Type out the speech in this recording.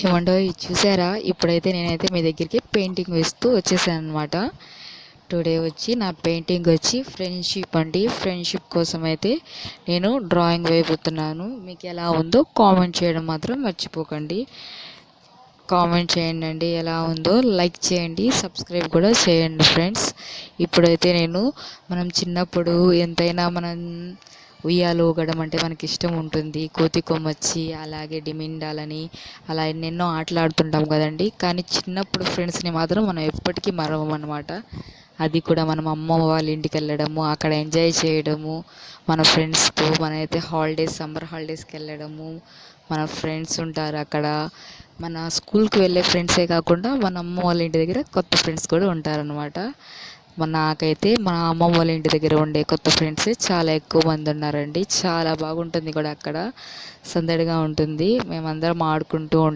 ఏమంటో ఇది చూసారా, ఇప్పుడైతే నేనైతే మీ దగ్గరికి పెయింటింగ్ వేస్తూ వచ్చేసాను అనమాట. టుడే వచ్చి నా పెయింటింగ్ వచ్చి ఫ్రెండ్షిప్ అండి. ఫ్రెండ్షిప్ కోసం అయితే నేను డ్రాయింగ్ వేయబోతున్నాను. మీకు ఎలా ఉందో కామెంట్ చేయడం మాత్రం మర్చిపోకండి. కామెంట్ చేయండి అండి, ఎలా ఉందో లైక్ చేయండి, సబ్స్క్రైబ్ కూడా చేయండి ఫ్రెండ్స్. ఇప్పుడైతే మనం చిన్నప్పుడు ఎంతైనా మనం ఉయ్యాలు ఊగడం అంటే మనకి ఇష్టం ఉంటుంది. కోతి కొమ్మచ్చి, అలాగే డిమిండాలని, అలా ఎన్నెన్నో ఆటలు ఆడుతుంటాం కదండి. కానీ చిన్నప్పుడు ఫ్రెండ్స్ని మాత్రం మనం ఎప్పటికీ మరవం అనమాట. అది కూడా మనం అమ్మమ్మ వాళ్ళ ఇంటికి వెళ్ళడము, అక్కడ ఎంజాయ్ చేయడము, మన ఫ్రెండ్స్తో మనమైతే సమ్మర్ హాలిడేస్కి వెళ్ళడము. మన ఫ్రెండ్స్ ఉంటారు అక్కడ. మన స్కూల్కి వెళ్ళే ఫ్రెండ్సే కాకుండా మన అమ్మ వాళ్ళ ఇంటి దగ్గర కొత్త ఫ్రెండ్స్ కూడా ఉంటారనమాట. నాకైతే మా అమ్మమ్మ వాళ్ళ ఇంటి దగ్గర ఉండే కొత్త ఫ్రెండ్సే చాలా ఎక్కువ మంది ఉన్నారండి. చాలా బాగుంటుంది కూడా అక్కడ, సందడిగా ఉంటుంది. మేమందరం ఆడుకుంటూ